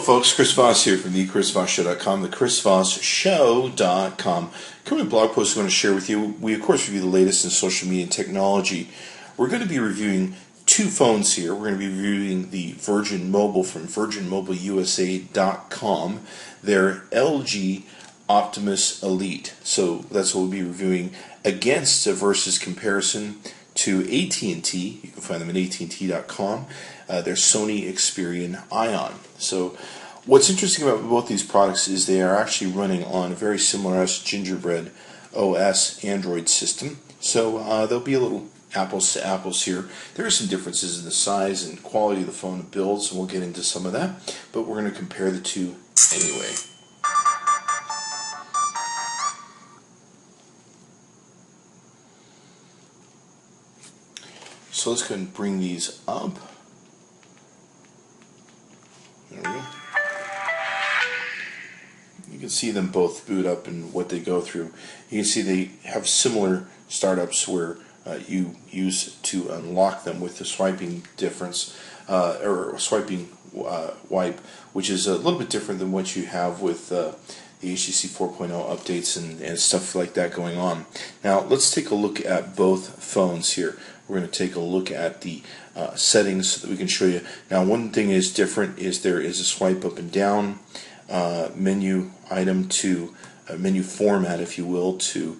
folks, Chris Voss here from the chrisvossshow.com, the chrisvossshow.com. Coming blog post I'm going to share with you, we of course review the latest in social media and technology. We're going to be reviewing two phones here. We're going to be reviewing the Virgin Mobile from virginmobileusa.com, their LG Optimus Elite. So that's what we'll be reviewing against a versus comparison to AT&T. You can find them at AT&T.com. Their Sony Xperia Ion. So what's interesting about both these products is they are actually running on a very similar Gingerbread OS Android system. So there'll be a little apples to apples here. There are some differences in the size and quality of the phone builds, and we'll get into some of that. But we're going to compare the two anyway. So let's go ahead and bring these up. There we go. You can see them both boot up and what they go through. You can see they have similar startups where you use to unlock them with the swiping difference, or swiping wipe, which is a little bit different than what you have with the HTC 4.0 updates and stuff like that going on. Now let's take a look at both phones here. We're going to take a look at the settings so that we can show you. Now one thing is different is there is a swipe up and down menu item to menu format, if you will, to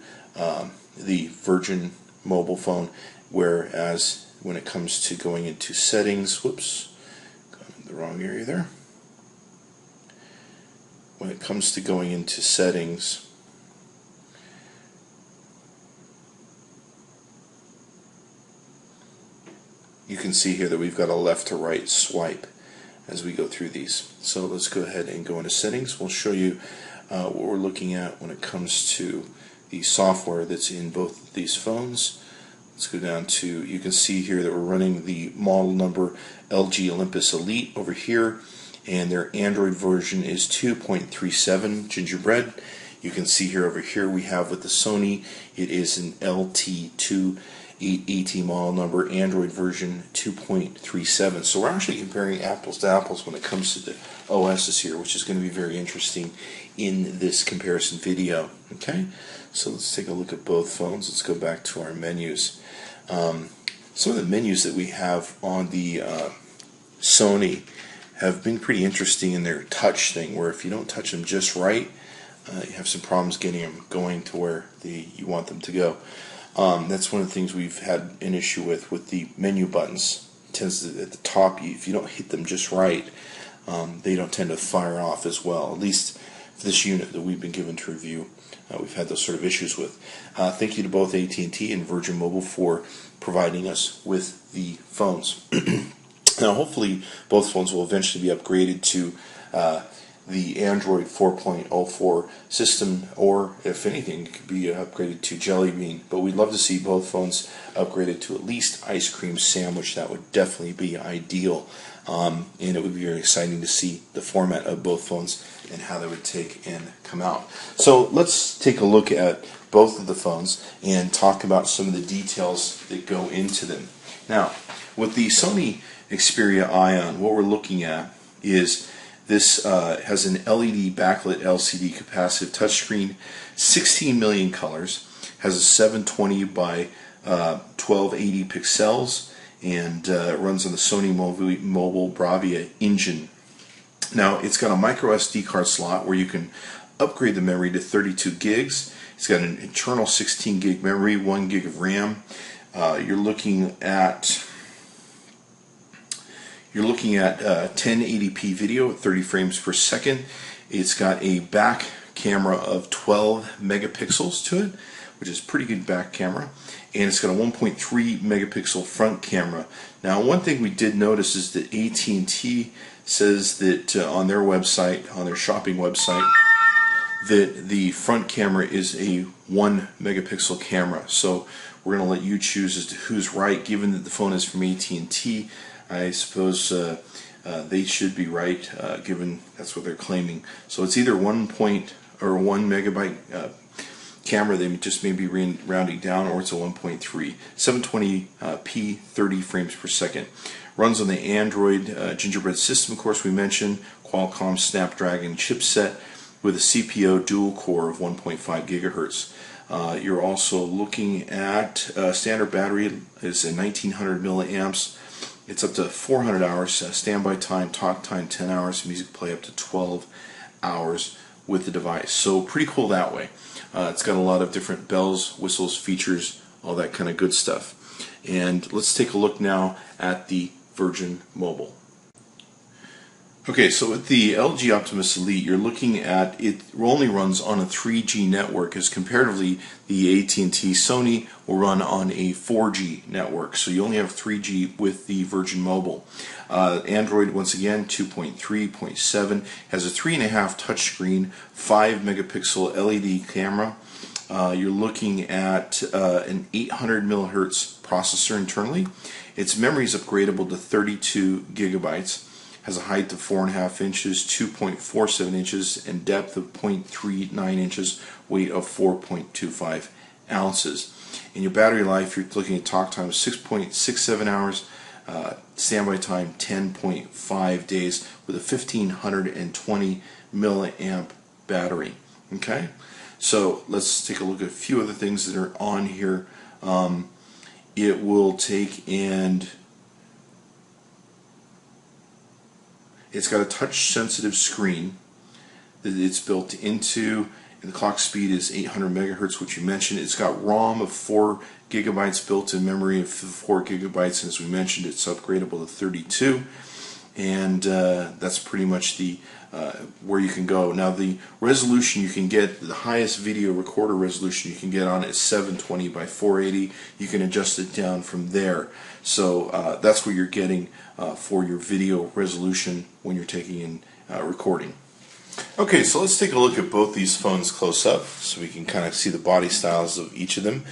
the Virgin Mobile phone, whereas when it comes to going into settings, whoops, got in the wrong area there. When it comes to going into settings, you can see here that we've got a left to right swipe as we go through these. So let's go ahead and go into settings. We'll show you what we're looking at when it comes to the software that's in both of these phones. Let's go down to, you can see here that we're running the model number LG Olympus Elite over here, and their Android version is 2.37 Gingerbread. You can see here over here we have with the Sony, it is an LT2 880 model number, Android version 2.37. So we're actually comparing apples to apples when it comes to the OSs here, which is going to be very interesting in this comparison video. Okay, so let's take a look at both phones. Let's go back to our menus. Some of the menus that we have on the Sony have been pretty interesting in their touch thing, where if you don't touch them just right, you have some problems getting them going to where you want them to go. That's one of the things we've had an issue with the menu buttons. It tends to, at the top, if you don't hit them just right, they don't tend to fire off as well. At least for this unit that we've been given to review, we've had those sort of issues with. Thank you to both AT&T and Virgin Mobile for providing us with the phones. Now, hopefully, both phones will eventually be upgraded to the Android 4.04 system, or if anything, it could be upgraded to Jelly Bean. But we'd love to see both phones upgraded to at least Ice Cream Sandwich. That would definitely be ideal, and it would be very exciting to see the format of both phones and how they would take and come out. So let's take a look at both of the phones and talk about some of the details that go into them. Now, with the Sony Xperia Ion, what we're looking at is this has an LED backlit LCD capacitive touchscreen, 16 million colors, has a 720 by 1280 pixels, and it runs on the Sony Mobile Bravia engine. Now, it's got a micro SD card slot where you can upgrade the memory to 32 gigs. It's got an internal 16 gig memory, 1 gig of RAM. You're looking at 1080p video at 30 frames per second. It's got a back camera of 12 megapixels to it, which is a pretty good back camera. And it's got a 1.3 megapixel front camera. Now, one thing we did notice is that AT&T says that on their website, on their shopping website, that the front camera is a 1 megapixel camera. So we're going to let you choose as to who's right. Given that the phone is from AT&T, I suppose they should be right, given that's what they're claiming. So it's either 1 megabyte camera, they just may be rounding down, or it's a 1.3. 720p, 30 frames per second. Runs on the Android Gingerbread system, of course, we mentioned. Qualcomm Snapdragon chipset with a CPO dual core of 1.5 gigahertz. You're also looking at standard battery is a 1900 milliamps. It's up to 400 hours standby time, talk time 10 hours, music play up to 12 hours with the device. So pretty cool that way. It's got a lot of different bells, whistles, features, all that kind of good stuff. And let's take a look now at the Virgin Mobile. Okay, so with the LG Optimus Elite, you're looking at it only runs on a 3G network, as comparatively the AT&T Sony will run on a 4G network. So you only have 3G with the Virgin Mobile. Android, once again, 2.3.7, has a 3.5 touchscreen, 5 megapixel LED camera. You're looking at an 800 megahertz processor internally. Its memory is upgradable to 32 gigabytes. Has a height of 4.5 inches, 2.47 inches, and depth of 0.39 inches, weight of 4.25 ounces. In your battery life, you're looking at talk time of 6.67 hours, standby time 10.5 days, with a 1520 milliamp battery. Okay, so let's take a look at a few other things that are on here. It will take and it's got a touch-sensitive screen that it's built into, and the clock speed is 800 megahertz, which you mentioned. It's got ROM of 4 gigabytes, built-in memory of 4 gigabytes, and as we mentioned, it's upgradable to 32. And that's pretty much the where you can go. Now, the resolution you can get, the highest video recorder resolution you can get on it is 720 by 480. You can adjust it down from there. So that's what you're getting for your video resolution when you're taking in recording. Okay, so let's take a look at both these phones close up so we can kind of see the body styles of each of them.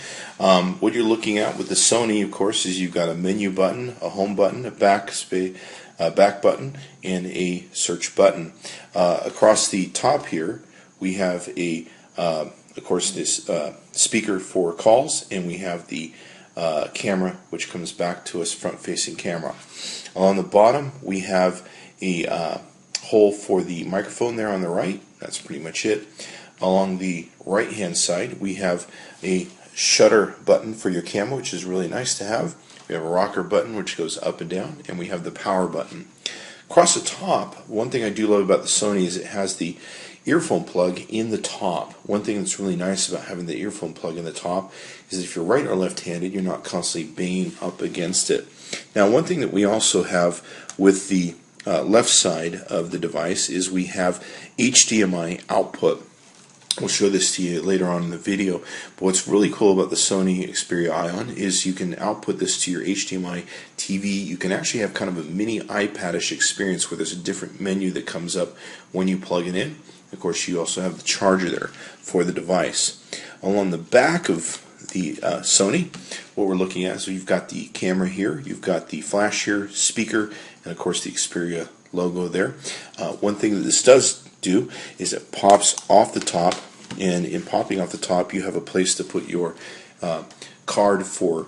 What you're looking at with the Sony, of course, is you've got a menu button, a home button, a back button, and a search button. Across the top here, we have of course, this speaker for calls, and we have the camera, which comes back to us, front-facing camera. On the bottom, we have a hole for the microphone there on the right. That's pretty much it. Along the right-hand side, we have a shutter button for your camera, which is really nice to have. We have a rocker button, which goes up and down, and we have the power button. Across the top, one thing I do love about the Sony is it has the earphone plug in the top. One thing that's really nice about having the earphone plug in the top is if you're right or left-handed, you're not constantly banging up against it. Now, one thing that we also have with the left side of the device is we have HDMI output. We'll show this to you later on in the video, but what's really cool about the Sony Xperia Ion is you can output this to your HDMI TV. You can actually have kind of a mini iPad-ish experience where there's a different menu that comes up when you plug it in. Of course, you also have the charger there for the device. Along the back of the Sony, what we're looking at, so you've got the camera here, you've got the flash here, speaker, and of course the Xperia logo there. One thing that this does do is it pops off the top, and in popping off the top, you have a place to put your card for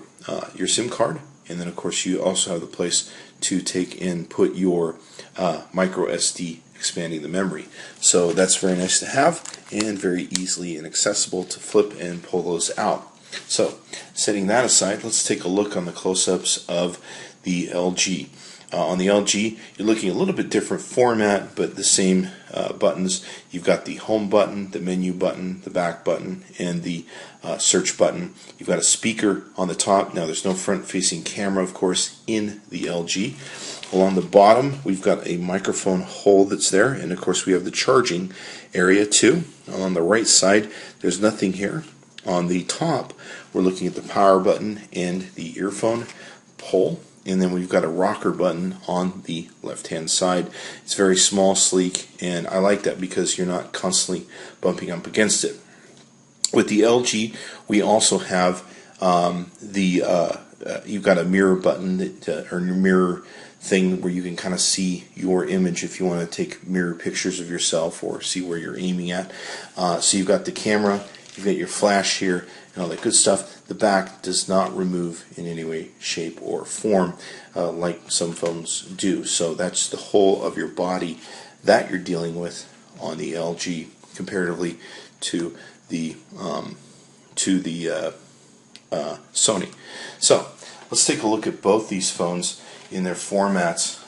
your SIM card, and then of course you also have the place to take and put your micro SD, expanding the memory. So that's very nice to have, and very easily and accessible to flip and pull those out. So setting that aside, let's take a look on the close-ups of the LG. On the LG, you're looking at a little bit different format, but the same buttons. You've got the home button, the menu button, the back button, and the search button. You've got a speaker on the top. Now, there's no front-facing camera, of course, in the LG. Along the bottom, we've got a microphone hole that's there, and of course, we have the charging area too. On the right side, there's nothing here. On the top, we're looking at the power button and the earphone hole. And then we've got a rocker button on the left-hand side. It's very small, sleek, and I like that because you're not constantly bumping up against it. With the LG, we also have you've got a mirror button that, or mirror thing where you can kind of see your image if you want to take mirror pictures of yourself or see where you're aiming at. So you've got the camera You've got your flash here and all that good stuff. The back does not remove in any way, shape, or form like some phones do. So that's the whole of your body that you're dealing with on the LG comparatively to the Sony. So let's take a look at both these phones in their formats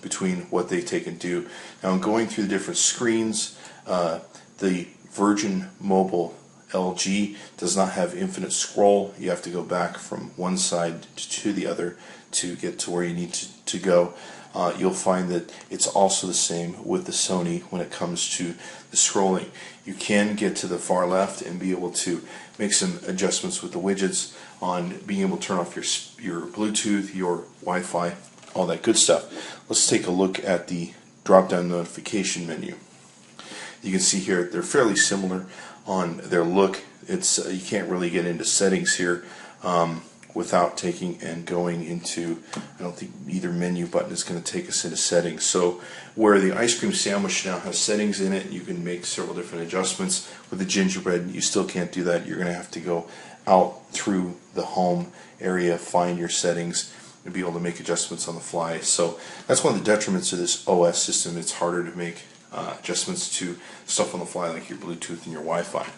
between what they take and do. Now I'm going through the different screens. The Virgin Mobile LG does not have infinite scroll. You have to go back from one side to the other to get to where you need to go. You'll find that it's also the same with the Sony when it comes to the scrolling. You can get to the far left and be able to make some adjustments with the widgets on being able to turn off your Bluetooth, your Wi-Fi, all that good stuff. Let's take a look at the drop-down notification menu. You can see here they're fairly similar on their look. It's you can't really get into settings here without taking and going into, I don't think either menu button is going to take us into settings. So where the ice cream sandwich now has settings in it, you can make several different adjustments. With the gingerbread, you still can't do that. You're going to have to go out through the home area, find your settings, and be able to make adjustments on the fly. So that's one of the detriments of this OS system. It's harder to make adjustments to stuff on the fly like your Bluetooth and your Wi-Fi.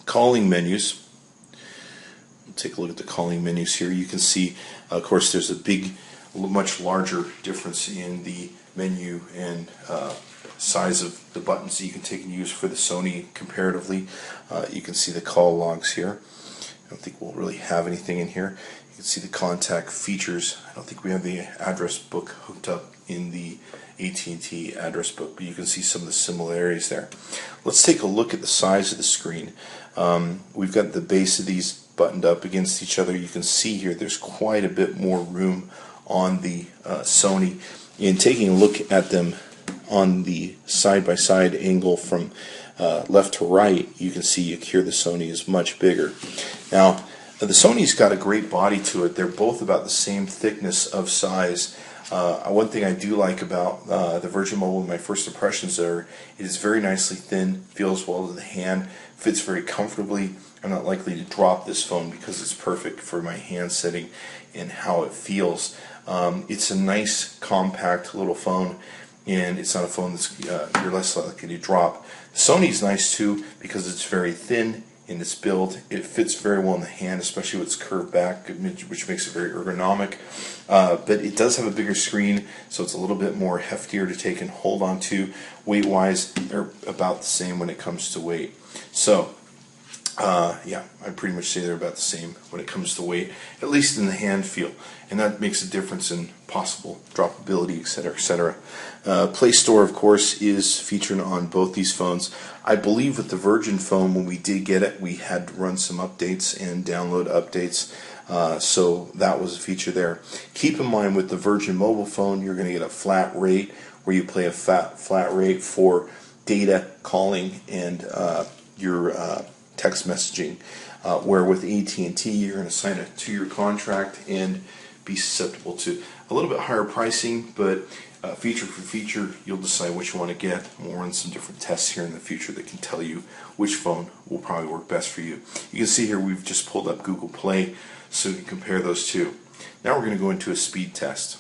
Calling menus. Take a look at the calling menus here. You can see, of course, there's a much larger difference in the menu and size of the buttons that you can take and use for the Sony comparatively. You can see the call logs here. I don't think we'll really have anything in here. You can see the contact features. I don't think we have the address book hooked up in the AT&T address book, but you can see some of the similarities there. Let's take a look at the size of the screen. We've got the base of these buttoned up against each other. You can see here there's quite a bit more room on the Sony. In taking a look at them on the side-by-side angle from left to right, you can see here the Sony is much bigger. Now, the Sony's got a great body to it. They're both about the same thickness of size. One thing I do like about the Virgin Mobile, my first impressions are, it is very nicely thin, feels well to the hand, fits very comfortably. I'm not likely to drop this phone because it's perfect for my hand setting and how it feels. It's a nice, compact little phone, and it's not a phone that's you're less likely to drop. The Sony's nice too because it's very thin in its build. It fits very well in the hand, especially with its curved back, which makes it very ergonomic. But it does have a bigger screen, so it's a little bit more heftier to take and hold on to. Weight-wise, they're about the same when it comes to weight. So, yeah, I'd pretty much say they're about the same when it comes to weight, at least in the hand feel. And that makes a difference in possible droppability, etc., etc. Play Store, of course, is featured on both these phones. I believe with the Virgin phone, when we did get it, we had to run some updates and download updates. So that was a feature there. Keep in mind with the Virgin Mobile phone, you're going to get a flat rate where you pay a flat rate for data, calling, and your text messaging. Where with AT&T, you're going to sign a 2-year contract and be susceptible to a little bit higher pricing, but feature for feature, you'll decide which you want to get. We'll run some different tests here in the future that can tell you which phone will probably work best for you. You can see here we've just pulled up Google Play so we can compare those two. Now we're going to go into a speed test.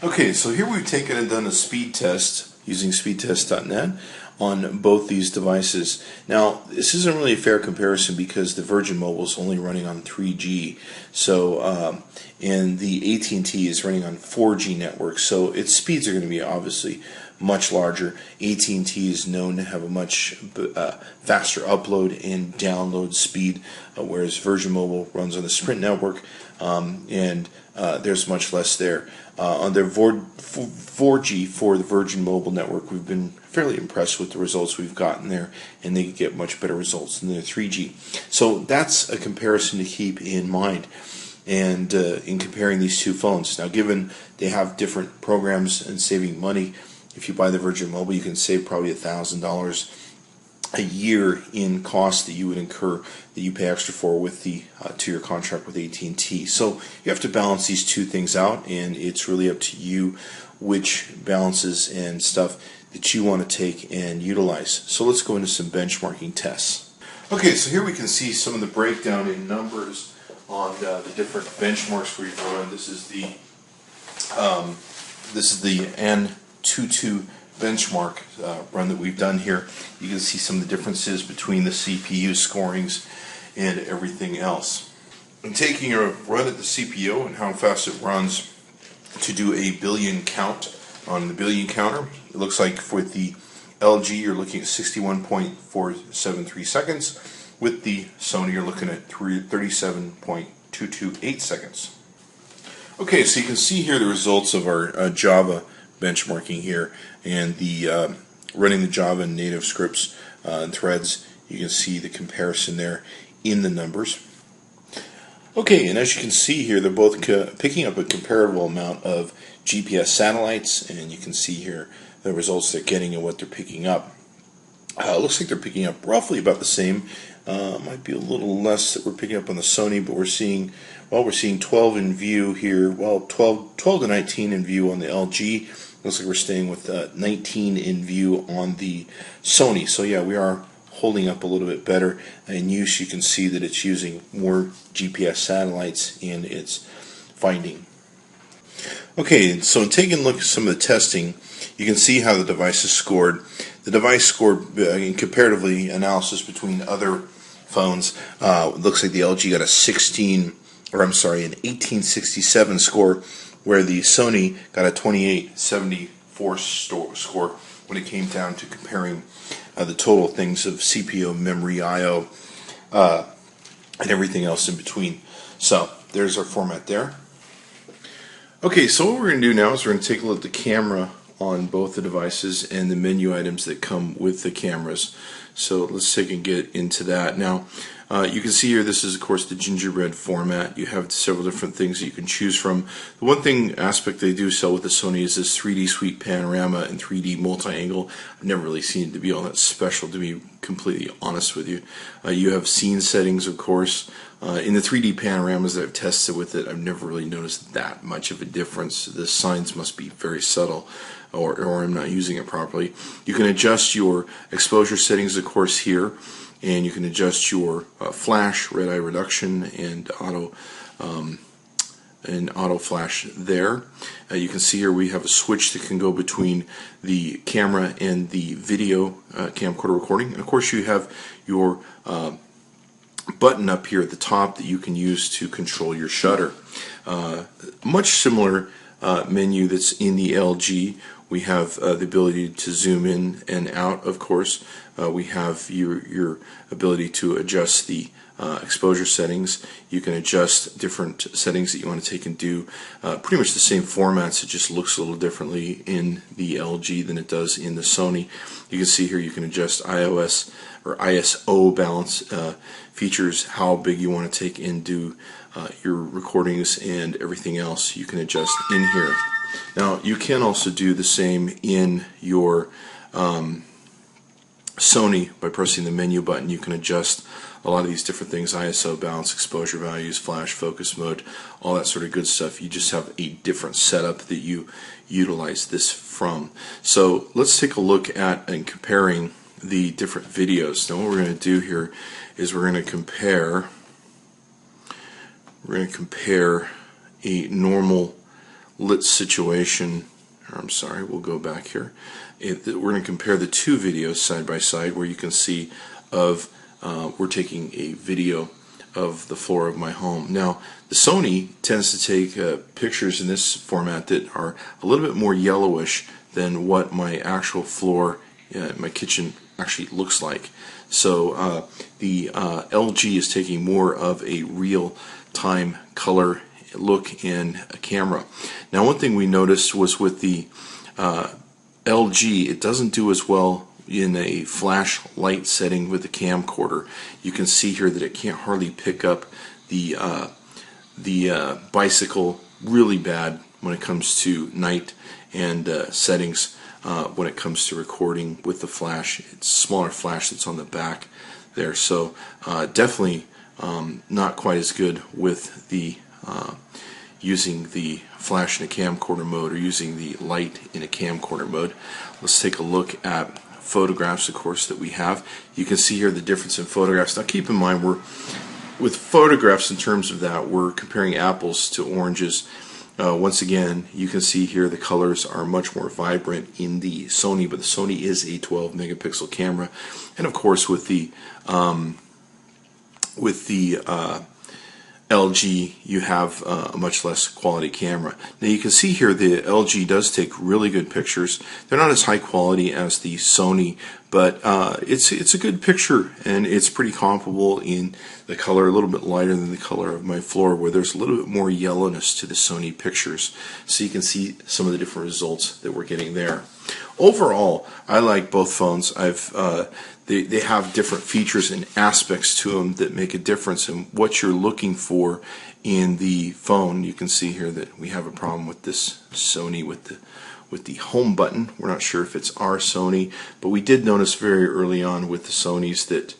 Okay, so here we've taken and done a speed test using speedtest.net on both these devices. Now, this isn't really a fair comparison because the Virgin Mobile is only running on 3G, so and the AT&T is running on 4G network, so its speeds are going to be obviously much larger. AT&T is known to have a much faster upload and download speed, whereas Virgin Mobile runs on the Sprint network, and there's much less there. On their 4G for the Virgin Mobile network, we've been fairly impressed with the results we've gotten there, and they get much better results than their 3G. So that's a comparison to keep in mind, and in comparing these two phones. Now, given they have different programs and saving money, if you buy the Virgin Mobile, you can save probably $1,000 a year in cost that you would incur, that you pay extra for with the 2-year contract with AT&T. So you have to balance these two things out, and it's really up to you which balances and stuff that you want to take and utilize. So let's go into some benchmarking tests. Okay, so here we can see some of the breakdown in numbers on the different benchmarks we've run. This is the amzn.to benchmark run that we've done here. You can see some of the differences between the CPU scorings and everything else. I'm taking a run at the CPU and how fast it runs to do a billion count on the billion counter. It looks like for the LG you're looking at 61.473 seconds. With the Sony you're looking at 37.228 seconds. Okay, so you can see here the results of our Java benchmarking here, and the running the Java native scripts and threads. You can see the comparison there in the numbers. Okay, and as you can see here, they're both picking up a comparable amount of GPS satellites, and you can see here the results they're getting and what they're picking up. It looks like they're picking up roughly about the same. Might be a little less that we're picking up on the Sony, but we're seeing 12 in view here. Well, 12 to 19 in view on the LG. Looks like we're staying with 19 in view on the Sony. So yeah, we are holding up a little bit better. In use, you can see that it's using more GPS satellites in its finding. Okay, so in taking a look at some of the testing, you can see how the device is scored. The device scored in comparatively analysis between other phones. It looks like the LG got an 1867 score, where the Sony got a 2874 score when it came down to comparing the total things of CPU, memory, I/O, and everything else in between. So there's our format there. Okay, so what we're going to do now is we're going to take a look at the camera on both the devices and the menu items that come with the cameras. So let's take and get into that. Now, you can see here this is of course the gingerbread format. You have several different things that you can choose from. The one aspect they do sell with the Sony is this 3D sweep panorama and 3D multi-angle. I've never really seen it to be all that special, to be completely honest with you. You have scene settings, of course. In the 3D panoramas that I've tested with it, I've never really noticed that much of a difference. The signs must be very subtle, or I'm not using it properly. You can adjust your exposure settings, of course, here, and you can adjust your flash, red eye reduction, and auto flash there. You can see here we have a switch that can go between the camera and the video camcorder recording. And of course you have your button up here at the top that you can use to control your shutter. Much similar menu that's in the LG. We have the ability to zoom in and out, of course. We have your ability to adjust the exposure settings. You can adjust different settings that you want to take and do pretty much the same formats. It just looks a little differently in the LG than it does in the Sony. You can see here you can adjust iOS or ISO balance features, how big you want to take and do your recordings and everything else you can adjust in here. Now you can also do the same in your Sony by pressing the menu button. You can adjust a lot of these different things: ISO, balance, exposure values, flash, focus mode, all that sort of good stuff. You just have a different setup that you utilize this from. So let's take a look at and comparing the different videos. Now what we're going to do here is we're going to compare a normal lit situation. I'm sorry, we'll go back here. We're going to compare the two videos side by side, where you can see we're taking a video of the floor of my home. Now the Sony tends to take pictures in this format that are a little bit more yellowish than what my actual floor, my kitchen, actually looks like. So the LG is taking more of a real-time color look in a camera. Now one thing we noticed was with the LG, it doesn't do as well in a flash light setting with the camcorder. You can see here that it can't hardly pick up the bicycle really bad when it comes to night and settings. When it comes to recording with the flash, it's a smaller flash that's on the back there. So definitely not quite as good with the using the flash in a camcorder mode or using the light in a camcorder mode. Let's take a look at photographs, of course, that we have. You can see here the difference in photographs. Now keep in mind, with photographs, in terms of that, we're comparing apples to oranges. Once again, you can see here the colors are much more vibrant in the Sony, but the Sony is a 12 megapixel camera, and of course with the LG, you have a much less quality camera. Now you can see here the LG does take really good pictures. They're not as high quality as the Sony, but it's a good picture, and it's pretty comparable in the color, a little bit lighter than the color of my floor, where there's a little bit more yellowness to the Sony pictures. So you can see some of the different results that we're getting there. Overall, I like both phones. They have different features and aspects to them that make a difference in what you're looking for in the phone. You can see here that we have a problem with this Sony with the home button. We're not sure if it's our Sony, but we did notice very early on with the Sonys that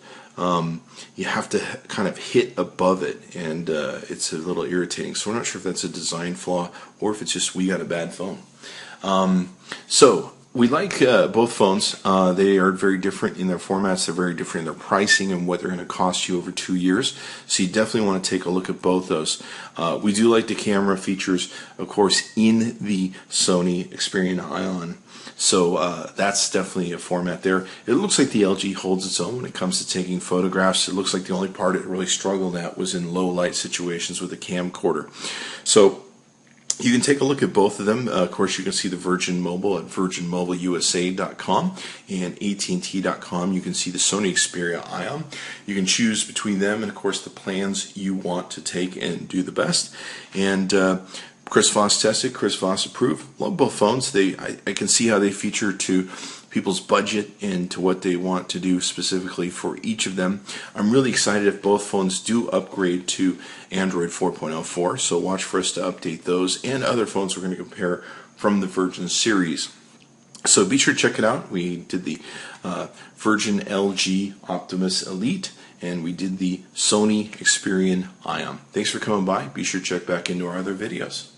you have to kind of hit above it, and it's a little irritating. So we're not sure if that's a design flaw or if it's just we got a bad phone. So we like both phones. They are very different in their formats. They're very different in their pricing and what they're going to cost you over 2 years. So you definitely want to take a look at both those. We do like the camera features, of course, in the Sony Xperia Ion. So that's definitely a format there. It looks like the LG holds its own when it comes to taking photographs. It looks like the only part it really struggled at was in low light situations with a camcorder. So you can take a look at both of them. Of course, you can see the Virgin Mobile at virginmobileusa.com and AT&T.com. You can see the Sony Xperia Ion. You can choose between them and, of course, the plans you want to take and do the best. And Chris Voss tested, Chris Voss approved. Love both phones. I can see how they feature to people's budget and to what they want to do specifically for each of them. I'm really excited if both phones do upgrade to Android 4.04, so watch for us to update those and other phones we're going to compare from the Virgin series. So be sure to check it out. We did the Virgin LG Optimus Elite, and we did the Sony Xperia Ion. Thanks for coming by. Be sure to check back into our other videos.